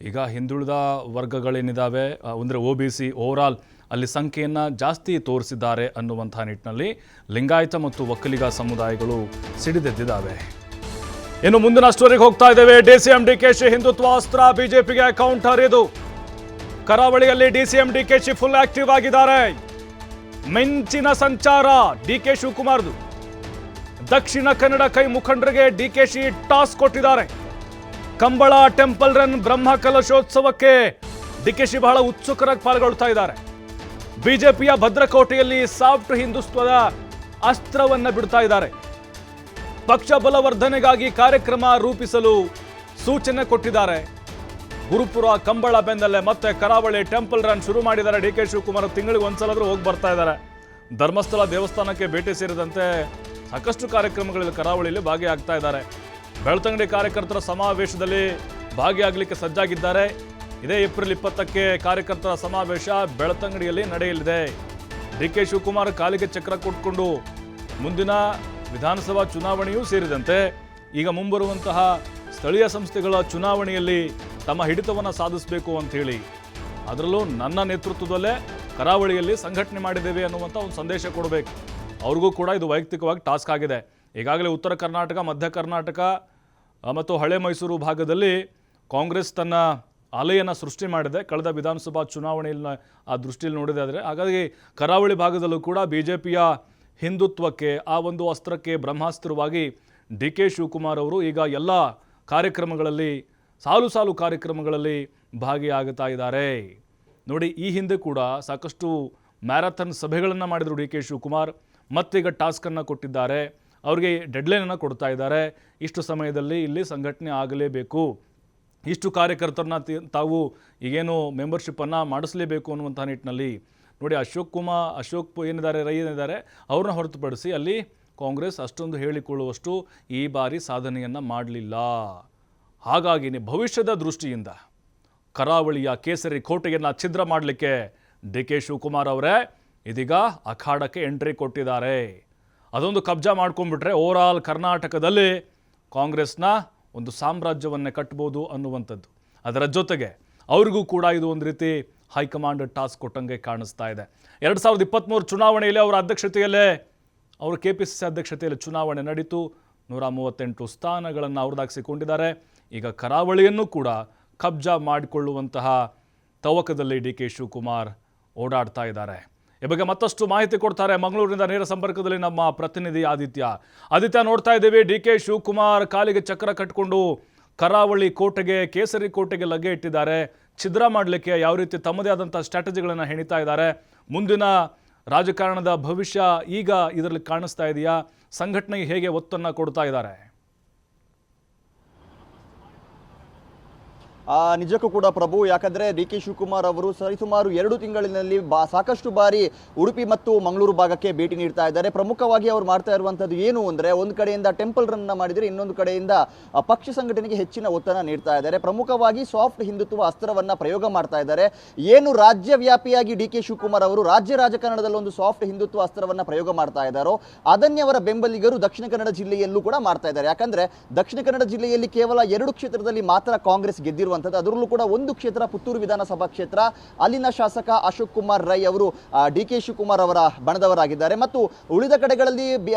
ಈಗ ಹಿಂದುಳಿದ ವರ್ಗಗಳೇನಿದ್ದಾವೆ ಅಂದರೆ OBC ಓವರಾಲ್ ಅಲ್ಲಿ ಸಂಖ್ಯೆಯನ್ನು ಜಾಸ್ತಿ ತೋರಿಸಿದ್ದಾರೆ ಅನ್ನುವಂಥ ನಿಟ್ಟಿನಲ್ಲಿ ಲಿಂಗಾಯತ ಮತ್ತು ಒಕ್ಕಲಿಗ ಸಮುದಾಯಗಳು ಸಿಡಿದೆದ್ದಿದ್ದಾವೆ. ಇನ್ನು ಮುಂದಿನ ಸ್ಟೋರಿಗೆ ಹೋಗ್ತಾ ಇದ್ದೇವೆ. DCM DKC ಹಿಂದುತ್ವ ಅಸ್ತ್ರ ಬಿಜೆಪಿಗೆ ಕೌಂಟರ್. ಇದು ಕರಾವಳಿಯಲ್ಲಿ DCM DKC ಫುಲ್ ಆಕ್ಟಿವ್ ಆಗಿದ್ದಾರೆ. ಮಿಂಚಿನ ಸಂಚಾರ DK ಶಿವಕುಮಾರ್ದು. ದಕ್ಷಿಣ ಕನ್ನಡ ಕೈ ಮುಖಂಡರಿಗೆ DKC ಟಾಸ್ ಕೊಟ್ಟಿದ್ದಾರೆ. ಕಂಬಳ ಟೆಂಪಲ್ ರನ್ ಬ್ರಹ್ಮ ಕಲಶೋತ್ಸವಕ್ಕೆ DKC ಬಹಳ ಉತ್ಸುಕರಾಗಿ ಪಾಲ್ಗೊಳ್ತಾ ಇದ್ದಾರೆ. ಬಿಜೆಪಿಯ ಭದ್ರಕೋಟೆಯಲ್ಲಿ ಸಾಫ್ಟ್ ಹಿಂದುತ್ವದ ಅಸ್ತ್ರವನ್ನ ಬಿಡ್ತಾ ಇದ್ದಾರೆ. ಪಕ್ಷ ಬಲವರ್ಧನೆಗಾಗಿ ಕಾರ್ಯಕ್ರಮ ರೂಪಿಸಲು ಸೂಚನೆ ಕೊಟ್ಟಿದ್ದಾರೆ. ಗುರುಪುರ ಕಂಬಳ ಬೆನ್ನಲ್ಲೇ ಮತ್ತೆ ಕರಾವಳಿ ಟೆಂಪಲ್ ರನ್ ಶುರು ಮಾಡಿದ್ದಾರೆ. DK ಶಿವಕುಮಾರ್ ತಿಂಗಳಿಗೆ ಒಂದ್ಸಲಾದ್ರೂ ಹೋಗಿ ಬರ್ತಾ ಇದ್ದಾರೆ. ಧರ್ಮಸ್ಥಳ ದೇವಸ್ಥಾನಕ್ಕೆ ಭೇಟಿ ಸೇರಿದಂತೆ ಸಾಕಷ್ಟು ಕಾರ್ಯಕ್ರಮಗಳಲ್ಲಿ ಕರಾವಳಿಯಲ್ಲಿ ಭಾಗಿಯಾಗ್ತಾ ಇದ್ದಾರೆ. ಬೆಳ್ತಂಗಡಿ ಕಾರ್ಯಕರ್ತರ ಸಮಾವೇಶದಲ್ಲಿ ಭಾಗಿಯಾಗಲಿಕ್ಕೆ ಸಜ್ಜಾಗಿದ್ದಾರೆ. ಇದೇ ಏಪ್ರಿಲ್ 20ಕ್ಕೆ ಕಾರ್ಯಕರ್ತರ ಸಮಾವೇಶ ಬೆಳ್ತಂಗಡಿಯಲ್ಲಿ ನಡೆಯಲಿದೆ. DK ಶಿವಕುಮಾರ್ ಕಾಲಿಗೆ ಚಕ್ರ ಕೊಟ್ಕೊಂಡು ಮುಂದಿನ ವಿಧಾನಸಭಾ ಚುನಾವಣೆಯೂ ಸೇರಿದಂತೆ ಈಗ ಮುಂಬರುವಂತಹ ಸ್ಥಳೀಯ ಸಂಸ್ಥೆಗಳ ಚುನಾವಣೆಯಲ್ಲಿ ತಮ್ಮ ಹಿಡಿತವನ್ನು ಸಾಧಿಸಬೇಕು ಅಂತ ಹೇಳಿ, ಅದರಲ್ಲೂ ನನ್ನ ನೇತೃತ್ವದಲ್ಲೇ ಕರಾವಳಿಯಲ್ಲಿ ಸಂಘಟನೆ ಮಾಡಿದ್ದೇವೆ ಅನ್ನುವಂಥ ಒಂದು ಸಂದೇಶ ಕೊಡಬೇಕು. ಅವ್ರಿಗೂ ಕೂಡ ಇದು ವೈಯಕ್ತಿಕವಾಗಿ ಟಾಸ್ಕ್ ಆಗಿದೆ. ಈಗಾಗಲೇ ಉತ್ತರ ಕರ್ನಾಟಕ, ಮಧ್ಯ ಕರ್ನಾಟಕ ಮತ್ತು ಹಳೆ ಮೈಸೂರು ಭಾಗದಲ್ಲಿ ಕಾಂಗ್ರೆಸ್ ತನ್ನ ಅಲೆಯನ್ನು ಸೃಷ್ಟಿ ಮಾಡಿದೆ ಕಳೆದ ವಿಧಾನಸಭಾ ಚುನಾವಣೆಯಲ್ಲಿ ಆ ದೃಷ್ಟಿಯಲ್ಲಿ ನೋಡಿದೆ. ಆದರೆ ಹಾಗಾಗಿ ಕರಾವಳಿ ಭಾಗದಲ್ಲೂ ಕೂಡ ಬಿಜೆಪಿಯ ಹಿಂದುತ್ವಕ್ಕೆ ಆ ಒಂದು ಅಸ್ತ್ರಕ್ಕೆ ಬ್ರಹ್ಮಾಸ್ತ್ರವಾಗಿ DK ಶಿವಕುಮಾರ್ ಅವರು ಈಗ ಎಲ್ಲ ಕಾರ್ಯಕ್ರಮಗಳಲ್ಲಿ ಸಾಲು ಸಾಲು ಕಾರ್ಯಕ್ರಮಗಳಲ್ಲಿ ಭಾಗಿಯಾಗುತ್ತಾ ಇದ್ದಾರೆ. ನೋಡಿ, ಈ ಹಿಂದೆ ಕೂಡ ಸಾಕಷ್ಟು ಮ್ಯಾರಥಾನ್ ಸಭೆಗಳನ್ನು ಮಾಡಿದರು DK ಶಿವಕುಮಾರ್. ಮತ್ತೀಗ ಟಾಸ್ಕನ್ನು ಕೊಟ್ಟಿದ್ದಾರೆ. ಅವರಿಗೆ ಡೆಡ್ಲೈನನ್ನು ಕೊಡ್ತಾ ಇದ್ದಾರೆ. ಇಷ್ಟು ಸಮಯದಲ್ಲಿ ಇಲ್ಲಿ ಸಂಘಟನೆ ಆಗಲೇಬೇಕು, ಇಷ್ಟು ಕಾರ್ಯಕರ್ತರನ್ನ ತಾವು ಈಗೇನು ಮೆಂಬರ್ಶಿಪ್ಪನ್ನು ಮಾಡಿಸಲೇಬೇಕು ಅನ್ನುವಂಥ ನಿಟ್ಟಿನಲ್ಲಿ ನೋಡಿ ಅಶೋಕ್ ಏನಿದ್ದಾರೆ, ರೈ ಏನಿದ್ದಾರೆ, ಅವ್ರನ್ನ ಹೊರತುಪಡಿಸಿ ಅಲ್ಲಿ ಕಾಂಗ್ರೆಸ್ ಅಷ್ಟೊಂದು ಹೇಳಿಕೊಳ್ಳುವಷ್ಟು ಈ ಬಾರಿ ಸಾಧನೆಯನ್ನು ಮಾಡಲಿಲ್ಲ. ಹಾಗಾಗಿ ಭವಿಷ್ಯದ ದೃಷ್ಟಿಯಿಂದ ಕರಾವಳಿಯ ಕೇಸರಿ ಕೋಟೆಯನ್ನು ಛಿದ್ರ ಮಾಡಲಿಕ್ಕೆ DK ಶಿವಕುಮಾರ್ ಅವರೇ ಇದೀಗ ಅಖಾಡಕ್ಕೆ ಎಂಟ್ರಿ ಕೊಟ್ಟಿದ್ದಾರೆ. ಅದೊಂದು ಕಬ್ಜಾ ಮಾಡ್ಕೊಂಡ್ಬಿಟ್ರೆ ಓವರಾಲ್ ಕರ್ನಾಟಕದಲ್ಲಿ ಕಾಂಗ್ರೆಸ್ನ ಒಂದು ಸಾಮ್ರಾಜ್ಯವನ್ನೇ ಕಟ್ಬೋದು ಅನ್ನುವಂಥದ್ದು. ಅದರ ಜೊತೆಗೆ ಅವ್ರಿಗೂ ಕೂಡ ಇದು ಒಂದು ರೀತಿ ಹೈಕಮಾಂಡ್ ಟಾಸ್ಕ್ ಕೊಟ್ಟಂಗೆ ಕಾಣಿಸ್ತಾ ಇದೆ. 2023 ಚುನಾವಣೆಯಲ್ಲಿ ಅವರ ಅಧ್ಯಕ್ಷತೆಯಲ್ಲೇ ಅವರು KPCC ಅಧ್ಯಕ್ಷತೆಯಲ್ಲಿ ಚುನಾವಣೆ ನಡೀತು. 138 ಸ್ಥಾನಗಳನ್ನು ಅವ್ರದಾಗಿಸಿಕೊಂಡಿದ್ದಾರೆ. ಈಗ ಕರಾವಳಿಯನ್ನು ಕೂಡ ಕಬ್ಜಾ ಮಾಡಿಕೊಳ್ಳುವಂತಹ ತವಕದಲ್ಲಿ DK ಶಿವಕುಮಾರ್ ಓಡಾಡ್ತಾ ಇದ್ದಾರೆ. ಈ ಬಗ್ಗೆ ಮತ್ತಷ್ಟು ಮಾಹಿತಿ ಕೊಡ್ತಾರೆ ಮಂಗಳೂರಿನಿಂದ ನೇರ ಸಂಪರ್ಕದಲ್ಲಿ ನಮ್ಮ ಪ್ರತಿನಿಧಿ ಆದಿತ್ಯ. ನೋಡ್ತಾ ಇದ್ದೀವಿ, DK ಶಿವಕುಮಾರ್ ಕಾಲಿಗೆ ಚಕ್ರ ಕಟ್ಟಿಕೊಂಡು ಕರಾವಳಿ ಕೋಟೆಗೆ, ಕೇಸರಿ ಕೋಟೆಗೆ ಲಗ್ಗೆ ಇಟ್ಟಿದ್ದಾರೆ. ಛಿದ್ರ ಮಾಡಲಿಕ್ಕೆ ಯಾವ ರೀತಿ ತಮ್ಮದೇ ಆದಂಥ ಸ್ಟ್ರಾಟಜಿಗಳನ್ನು ಹೆಣಿತಾ ಇದ್ದಾರೆ. ಮುಂದಿನ ರಾಜಕಾರಣದ ಭವಿಷ್ಯ ಈಗ ಇದರಲ್ಲಿ ಕಾಣಿಸ್ತಾ ಇದೆಯಾ? ಸಂಘಟನೆಗೆ ಹೇಗೆ ಒತ್ತನ್ನು ಕೊಡ್ತಾ ಇದ್ದಾರೆ? ನಿಜಕ್ಕೂ ಕೂಡ ಪ್ರಭು, ಯಾಕಂದರೆ DK ಶಿವಕುಮಾರ್ ಅವರು ಸರಿಸುಮಾರು 2 ತಿಂಗಳಿನಲ್ಲಿ ಸಾಕಷ್ಟು ಬಾರಿ ಉಡುಪಿ ಮತ್ತು ಮಂಗಳೂರು ಭಾಗಕ್ಕೆ ಭೇಟಿ ನೀಡ್ತಾ ಇದ್ದಾರೆ. ಪ್ರಮುಖವಾಗಿ ಅವರು ಮಾಡ್ತಾ ಇರುವಂಥದ್ದು ಏನು ಅಂದರೆ, ಒಂದು ಕಡೆಯಿಂದ ಟೆಂಪಲ್ ರನ್ನ ಮಾಡಿದರೆ ಇನ್ನೊಂದು ಕಡೆಯಿಂದ ಪಕ್ಷ ಸಂಘಟನೆಗೆ ಹೆಚ್ಚಿನ ಒತ್ತನ್ನು ನೀಡ್ತಾ ಇದ್ದಾರೆ. ಪ್ರಮುಖವಾಗಿ ಸಾಫ್ಟ್ ಹಿಂದುತ್ವ ಅಸ್ತ್ರವನ್ನು ಪ್ರಯೋಗ ಮಾಡ್ತಾ ಇದ್ದಾರೆ. ಏನು ರಾಜ್ಯವ್ಯಾಪಿಯಾಗಿ DK ಶಿವಕುಮಾರ್ ಅವರು ರಾಜ್ಯ ರಾಜಕಾರಣದಲ್ಲಿ ಒಂದು ಸಾಫ್ಟ್ ಹಿಂದುತ್ವ ಅಸ್ತ್ರವನ್ನು ಪ್ರಯೋಗ ಮಾಡ್ತಾ ಇದ್ದಾರೋ ಅದನ್ನೇ ಅವರ ಬೆಂಬಲಿಗರು ದಕ್ಷಿಣ ಕನ್ನಡ ಜಿಲ್ಲೆಯಲ್ಲೂ ಕೂಡ ಮಾಡ್ತಾ ಇದ್ದಾರೆ. ಯಾಕಂದರೆ ದಕ್ಷಿಣ ಕನ್ನಡ ಜಿಲ್ಲೆಯಲ್ಲಿ ಕೇವಲ 2 ಕ್ಷೇತ್ರದಲ್ಲಿ ಮಾತ್ರ ಕಾಂಗ್ರೆಸ್ ಗೆದ್ದಿರುವ ಅದರಲ್ಲೂ ಕೂಡ ಒಂದು ಕ್ಷೇತ್ರ ಪುತ್ತೂರು ವಿಧಾನಸಭಾ ಕ್ಷೇತ್ರ. ಅಲ್ಲಿನ ಶಾಸಕ ಅಶೋಕ್ ಕುಮಾರ್ ರೈ ಅವರು DK ಶಿವಕುಮಾರ್ ಅವರ ಬಣದವರಾಗಿದ್ದಾರೆ. ಮತ್ತು ಉಳಿದ ಕಡೆಗಳಲ್ಲಿ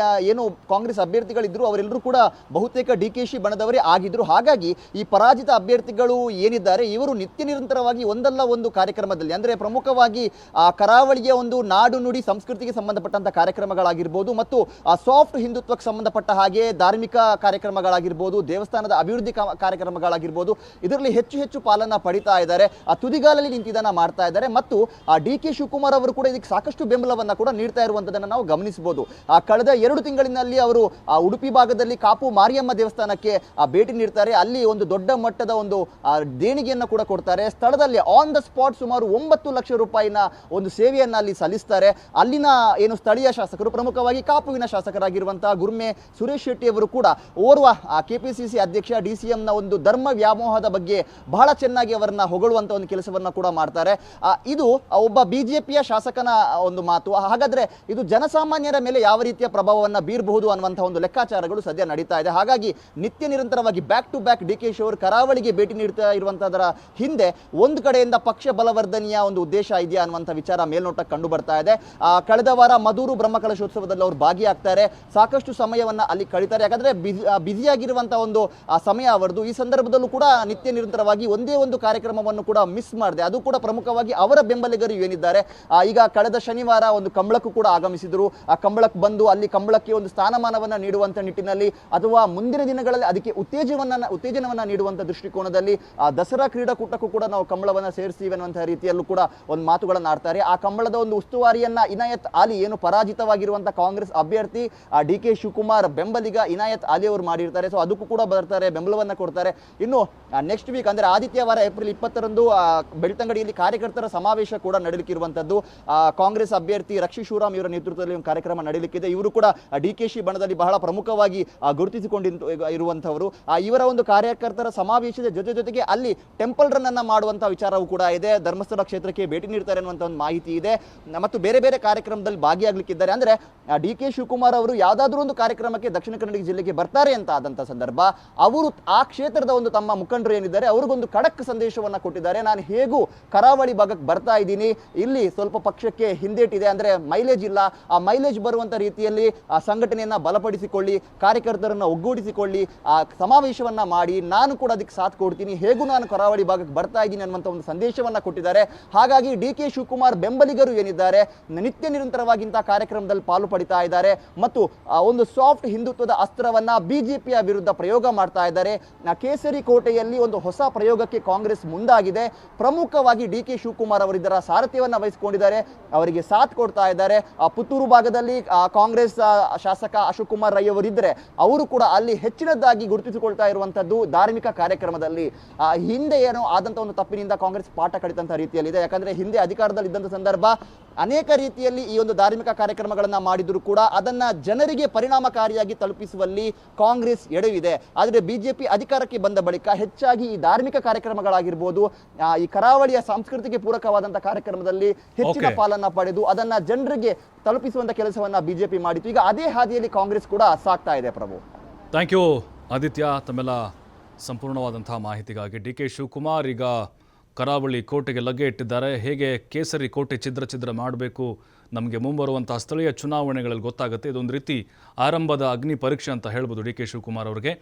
ಏನು ಕಾಂಗ್ರೆಸ್ ಅಭ್ಯರ್ಥಿಗಳಿದ್ರು ಅವರೆಲ್ಲರೂ ಕೂಡ ಬಹುತೇಕ DKC ಬಣದವರೇ ಆಗಿದ್ರು. ಹಾಗಾಗಿ ಈ ಪರಾಜಿತ ಅಭ್ಯರ್ಥಿಗಳು ಏನಿದ್ದಾರೆ ಇವರು ನಿತ್ಯ ನಿರಂತರವಾಗಿ ಒಂದಲ್ಲ ಒಂದು ಕಾರ್ಯಕ್ರಮದಲ್ಲಿ, ಅಂದರೆ ಪ್ರಮುಖವಾಗಿ ಕರಾವಳಿಯ ಒಂದು ನಾಡು ನುಡಿ ಸಂಸ್ಕೃತಿಗೆ ಸಂಬಂಧಪಟ್ಟಂತ ಕಾರ್ಯಕ್ರಮಗಳಾಗಿರ್ಬೋದು ಮತ್ತು ಸಾಫ್ಟ್ ಹಿಂದುತ್ವಕ್ಕೆ ಸಂಬಂಧಪಟ್ಟ ಹಾಗೆ ಧಾರ್ಮಿಕ ಕಾರ್ಯಕ್ರಮಗಳಾಗಿರ್ಬೋದು, ದೇವಸ್ಥಾನದ ಅಭಿವೃದ್ಧಿ ಕಾರ್ಯಕ್ರಮಗಳಾಗಿರ್ಬೋದು, ಇದರಲ್ಲಿ ಹೆಚ್ಚು ಪಾಲನ್ನ ಪಡಿತಾ ಇದ್ದಾರೆ. ಆ ತುದಿಗಾಲಲ್ಲಿ ನಿಂತಿದ್ದನ್ನ ಮಾಡ್ತಾ ಇದ್ದಾರೆ. ಮತ್ತು DK ಶಿವಕುಮಾರ್ ಅವರು ಕೂಡ ಇದಕ್ಕೆ ಸಾಕಷ್ಟು ಬೆಂಬಲವನ್ನ ಕೂಡ ನೀಡ್ತಾ ಇರುವಂತದನ್ನ ನಾವು ಗಮನಿಸಬಹುದು. ಕಳೆದ 2 ತಿಂಗಳಿನಲ್ಲಿ ಅವರು ಉಡುಪಿ ಭಾಗದಲ್ಲಿ ಕಾಪು ಮಾರಿಯಮ್ಮ ದೇವಸ್ಥಾನಕ್ಕೆ ಭೇಟಿ ನೀಡ್ತಾರೆ. ಅಲ್ಲಿ ಒಂದು ದೊಡ್ಡ ಮಟ್ಟದ ಒಂದು ದೇಣಿಗೆಯನ್ನು ಕೂಡ ಕೊಡ್ತಾರೆ. ಸ್ಥಳದಲ್ಲಿ ಆನ್ ದ ಸ್ಪಾಟ್ ಸುಮಾರು 9 ಲಕ್ಷ ರೂಪಾಯಿನ ಒಂದು ಸೇವೆಯನ್ನ ಅಲ್ಲಿ ಸಲ್ಲಿಸ್ತಾರೆ. ಅಲ್ಲಿನ ಏನು ಸ್ಥಳೀಯ ಶಾಸಕರು, ಪ್ರಮುಖವಾಗಿ ಕಾಪುವಿನ ಶಾಸಕರಾಗಿರುವಂತಹ ಗುರ್ಮೆ ಸುರೇಶ್ ಶೆಟ್ಟಿ ಅವರು ಕೂಡ ಓರ್ವ KPCC ಅಧ್ಯಕ್ಷ DCM ನ ಒಂದು ಧರ್ಮ ವ್ಯಾಮೋಹದ ಬಗ್ಗೆ ಬಹಳ ಚೆನ್ನಾಗಿ ಅವರನ್ನ ಹೊಗಳುವಂತ ಒಂದು ಕೆಲಸವನ್ನ ಕೂಡ ಮಾಡ್ತಾರೆ. ಇದು ಒಬ್ಬ ಬಿಜೆಪಿಯ ಶಾಸಕನ ಒಂದು ಮಾತು. ಹಾಗಾದ್ರೆ ಇದು ಜನಸಾಮಾನ್ಯರ ಮೇಲೆ ಯಾವ ರೀತಿಯ ಪ್ರಭಾವವನ್ನ ಬೀರಬಹುದು ಅನ್ನುವಂತಹ ಒಂದು ಲೆಕ್ಕಾಚಾರಗಳು ಸದ್ಯ ನಡೀತಾ ಇದೆ. ಹಾಗಾಗಿ ನಿತ್ಯ ನಿರಂತರವಾಗಿ back to back D K ಶಿ ಅವರು ಕರಾವಳಿಗೆ ಭೇಟಿ ನೀಡ್ತಾ ಇರುವಂತಹದರ ಹಿಂದೆ ಒಂದು ಕಡೆಯಿಂದ ಪಕ್ಷ ಬಲವರ್ಧನೆಯ ಒಂದು ಉದ್ದೇಶ ಇದೆಯಾ ಅನ್ನುವಂಥ ವಿಚಾರ ಮೇಲ್ನೋಟಕ್ಕೆ ಕಂಡು ಬರ್ತಾ ಇದೆ. ಕಳೆದ ವಾರ ಮಧೂರು ಬ್ರಹ್ಮಕಲಶೋತ್ಸವದಲ್ಲಿ ಅವರು ಭಾಗಿಯಾಗ್ತಾರೆ, ಸಾಕಷ್ಟು ಸಮಯವನ್ನ ಅಲ್ಲಿ ಕಳೀತಾರೆ. ಯಾಕಂದ್ರೆ ಬ್ಯುಸಿಯಾಗಿರುವಂತಹ ಒಂದು ಸಮಯ ಅವರದು. ಈ ಸಂದರ್ಭದಲ್ಲೂ ಕೂಡ ನಿತ್ಯ ನಿರಂತರವಾಗಿ ಒಂದೇ ಒಂದು ಕಾರ್ಯಕ್ರಮವನ್ನು ಕೂಡ ಮಿಸ್ ಮಾಡಿದೆ. ಅದು ಕೂಡ ಪ್ರಮುಖವಾಗಿ ಅವರ ಬೆಂಬಲಿಗರು ಏನಿದ್ದಾರೆ, ಈಗ ಕಳೆದ ಶನಿವಾರ ಒಂದು ಕಂಬಳಕ್ಕೂ ಕೂಡ ಆಗಮಿಸಿದ್ರು. ಆ ಕಂಬಳಕ್ಕೆ ಬಂದು ಅಲ್ಲಿ ಕಂಬಳಕ್ಕೆ ಒಂದು ಸ್ಥಾನಮಾನವನ್ನ ನೀಡುವಂತ ನಿಟ್ಟಿನಲ್ಲಿ ಅಥವಾ ಮುಂದಿನ ದಿನಗಳಲ್ಲಿ ಅದಕ್ಕೆ ಉತ್ತೇಜನವನ್ನ ನೀಡುವಂತ ದೃಷ್ಟಿಕೋನದಲ್ಲಿ ದಸರಾ ಕ್ರೀಡಾಕೂಟಕ್ಕೂ ಕೂಡ ನಾವು ಕಂಬಳವನ್ನ ಸೇರಿಸ್ತೀವಿ ಅನ್ನುವಂತಹ ರೀತಿಯಲ್ಲೂ ಕೂಡ ಒಂದು ಮಾತುಗಳನ್ನ ಆಡ್ತಾರೆ. ಆ ಕಂಬಳದ ಒಂದು ಉಸ್ತುವಾರಿಯನ್ನ ಇನಾಯತ್ ಅಲಿ, ಏನು ಪರಾಜಿತವಾಗಿರುವಂತಹ ಕಾಂಗ್ರೆಸ್ ಅಭ್ಯರ್ಥಿ ಡಿ ಕೆ ಶಿವಕುಮಾರ್ ಬೆಂಬಲಿಗ ಇನಾಯತ್ ಅಲಿ ಅವರು ಮಾಡಿರ್ತಾರೆ. ಸೊ ಅದಕ್ಕೂ ಕೂಡ ಬರ್ತಾರೆ, ಬೆಂಬಲವನ್ನ ಕೊಡ್ತಾರೆ. ಇನ್ನು ನೆಕ್ಸ್ಟ್ ವೀಕ್ ಅಂದ್ರೆ ಆದಿತ್ಯವಾರ ಏಪ್ರಿಲ್ 20ರಂದು ಬೆಳ್ತಂಗಡಿಯಲ್ಲಿ ಕಾರ್ಯಕರ್ತರ ಸಮಾವೇಶ ಕೂಡ ನಡೆಯಲಿಕ್ಕಿರುವಂತದ್ದು. ಕಾಂಗ್ರೆಸ್ ಅಭ್ಯರ್ಥಿ ರಕ್ಷಿ ಶಿವರಾಮ್ ಇವರ ನೇತೃತ್ವದಲ್ಲಿ ಒಂದು ಕಾರ್ಯಕ್ರಮ ನಡೆಯಲಿಕ್ಕಿದೆ. ಇವರು ಕೂಡ ಡಿ ಕೆ ಶಿ ಬಣದಲ್ಲಿ ಬಹಳ ಪ್ರಮುಖವಾಗಿ ಇರುವಂತವರು. ಇವರ ಒಂದು ಕಾರ್ಯಕರ್ತರ ಸಮಾವೇಶದ ಜೊತೆಗೆ ಅಲ್ಲಿ ಟೆಂಪಲ್ ರನ್ ಅನ್ನ ಮಾಡುವಂತಹ ವಿಚಾರವೂ ಕೂಡ ಇದೆ. ಧರ್ಮಸ್ಥಳ ಕ್ಷೇತ್ರಕ್ಕೆ ಭೇಟಿ ನೀಡ್ತಾರೆ ಅನ್ನುವಂಥ ಒಂದು ಮಾಹಿತಿ ಇದೆ ಮತ್ತು ಬೇರೆ ಬೇರೆ ಕಾರ್ಯಕ್ರಮದಲ್ಲಿ ಭಾಗಿಯಾಗಲಿಕ್ಕಿದ್ದಾರೆ. ಅಂದ್ರೆ ಡಿ ಕೆ ಶಿವಕುಮಾರ್ ಅವರು ಯಾವುದಾದ್ರೂ ಒಂದು ಕಾರ್ಯಕ್ರಮಕ್ಕೆ ದಕ್ಷಿಣ ಕನ್ನಡ ಜಿಲ್ಲೆಗೆ ಬರ್ತಾರೆ ಅಂತ ಆದಂತ ಸಂದರ್ಭ ಅವರು ಆ ಕ್ಷೇತ್ರದ ಒಂದು ತಮ್ಮ ಮುಖಂಡರು ಏನಿದ್ದಾರೆ ಅವ್ರಿಗೊಂದು ಖಡಕ್ ಸಂದೇಶವನ್ನ ಕೊಟ್ಟಿದ್ದಾರೆ. ನಾನು ಹೇಗೂ ಕರಾವಳಿ ಭಾಗಕ್ಕೆ ಬರ್ತಾ ಇದ್ದೀನಿ, ಇಲ್ಲಿ ಸ್ವಲ್ಪ ಪಕ್ಷಕ್ಕೆ ಹಿಂದೇಟಿದೆ, ಅಂದ್ರೆ ಮೈಲೇಜ್ ಇಲ್ಲ, ಆ ಮೈಲೇಜ್ ಬರುವಂತ ರೀತಿಯಲ್ಲಿ ಆ ಸಂಘಟನೆಯನ್ನ ಬಲಪಡಿಸಿಕೊಳ್ಳಿ, ಕಾರ್ಯಕರ್ತರನ್ನ ಒಗ್ಗೂಡಿಸಿಕೊಳ್ಳಿ, ಆ ಸಮಾವೇಶವನ್ನ ಮಾಡಿ, ನಾನು ಕೂಡ ಅದಕ್ಕೆ ಸಾಥ್ ಕೊಡ್ತೀನಿ, ಹೇಗೂ ನಾನು ಕರಾವಳಿ ಭಾಗಕ್ಕೆ ಬರ್ತಾ ಇದ್ದೀನಿ ಅನ್ನುವಂಥ ಒಂದು ಸಂದೇಶವನ್ನ ಕೊಟ್ಟಿದ್ದಾರೆ. ಹಾಗಾಗಿ ಡಿ ಕೆ ಶಿವಕುಮಾರ್ ಬೆಂಬಲಿಗರು ಏನಿದ್ದಾರೆ ನಿತ್ಯ ನಿರಂತರವಾಗಿ ಇಂತಹ ಕಾರ್ಯಕ್ರಮದಲ್ಲಿ ಪಾಲು ಪಡಿತಾ ಇದ್ದಾರೆ ಮತ್ತು ಒಂದು ಸಾಫ್ಟ್ ಹಿಂದುತ್ವದ ಅಸ್ತ್ರವನ್ನ ಬಿಜೆಪಿಯ ವಿರುದ್ಧ ಪ್ರಯೋಗ ಮಾಡ್ತಾ ಇದ್ದಾರೆ. ಕೇಸರಿ ಕೋಟೆಯಲ್ಲಿ ಒಂದು ಹೊಸ ಪ್ರಯೋಗಕ್ಕೆ ಕಾಂಗ್ರೆಸ್ ಮುಂದಾಗಿದೆ. ಪ್ರಮುಖವಾಗಿ ಡಿ ಕೆ ಶಿವಕುಮಾರ್ ಅವರು ಇದರ ಸಾರಥ್ಯವನ್ನ ವಹಿಸಿಕೊಂಡಿದ್ದಾರೆ, ಅವರಿಗೆ ಸಾಥ್ ಕೊಡ್ತಾ ಇದ್ದಾರೆ. ಪುತ್ತೂರು ಭಾಗದಲ್ಲಿ ಕಾಂಗ್ರೆಸ್ ಶಾಸಕ ಅಶೋಕ್ ಕುಮಾರ್ ರೈ ಅವರಿದ್ದರೆ ಅವರು ಕೂಡ ಅಲ್ಲಿ ಹೆಚ್ಚಿನದಾಗಿ ಗುರುತಿಸಿಕೊಳ್ತಾ ಇರುವಂತದ್ದು ಧಾರ್ಮಿಕ ಕಾರ್ಯಕ್ರಮದಲ್ಲಿ. ಹಿಂದೆ ಏನೋ ಆದಂತ ಒಂದು ತಪ್ಪಿನಿಂದ ಕಾಂಗ್ರೆಸ್ ಪಾಠ ಕಲಿತಂತ ರೀತಿಯಲ್ಲಿದೆ. ಯಾಕಂದ್ರೆ ಹಿಂದೆ ಅಧಿಕಾರದಲ್ಲಿ ಇದ್ದಂತ ಸಂದರ್ಭ ಅನೇಕ ರೀತಿಯಲ್ಲಿ ಈ ಒಂದು ಧಾರ್ಮಿಕ ಕಾರ್ಯಕ್ರಮಗಳನ್ನ ಮಾಡಿದ್ರು ಕೂಡ ಅದನ್ನ ಜನರಿಗೆ ಪರಿಣಾಮಕಾರಿಯಾಗಿ ತಲುಪಿಸುವಲ್ಲಿ ಕಾಂಗ್ರೆಸ್ ಎಡವಿದೆ. ಆದರೆ ಬಿಜೆಪಿ ಅಧಿಕಾರಕ್ಕೆ ಬಂದ ಬಳಿಕ ಹೆಚ್ಚಾಗಿ ಈ ಧಾರ್ಮಿಕ ಕಾರ್ಯಕ್ರಮಗಳಾಗಿರ್ಬೋದು, ಈ ಕರಾವಳಿಯ ಸಂಸ್ಕೃತಿಗೆ ಪೂರಕವಾದಂತಹ ಕಾರ್ಯಕ್ರಮದಲ್ಲಿ ಹೆಚ್ಚಿನ ಪಾಲನ್ನ ಪಡೆದು ಅದನ್ನ ಜನರಿಗೆ ತಲುಪಿಸುವಂತ ಕೆಲಸವನ್ನ ಬಿಜೆಪಿ ಮಾಡಿತು. ಈಗ ಅದೇ ಹಾದಿಯಲ್ಲಿ ಕಾಂಗ್ರೆಸ್ ಕೂಡ ಸಾಗ್ತಾ ಇದೆ. ಪ್ರಭು, ಥ್ಯಾಂಕ್ ಯು ಆದಿತ್ಯ, ತಮ್ಮೆಲ್ಲ ಸಂಪೂರ್ಣವಾದಂತಹ ಮಾಹಿತಿಗಾಗಿ. ಡಿ ಕೆ ಶಿವಕುಮಾರ್ ಈಗ ಕರಾವಳಿ ಕೋಟೆಗೆ ಲಗ್ಗೆ ಇಟ್ಟಿದ್ದಾರೆ. ಹೇಗೆ ಕೇಸರಿ ಕೋಟೆ ಛಿದ್ರ ಮಾಡಬೇಕು ನಮಗೆ ಮುಂಬರುವಂತಹ ಸ್ಥಳೀಯ ಚುನಾವಣೆಗಳಲ್ಲಿ ಗೊತ್ತಾಗುತ್ತೆ. ಇದೊಂದು ರೀತಿ ಆರಂಭದ ಅಗ್ನಿ ಪರೀಕ್ಷೆ ಅಂತ ಹೇಳ್ಬೋದು ಡಿ ಕೆ ಶಿವಕುಮಾರ್ ಅವರಿಗೆ.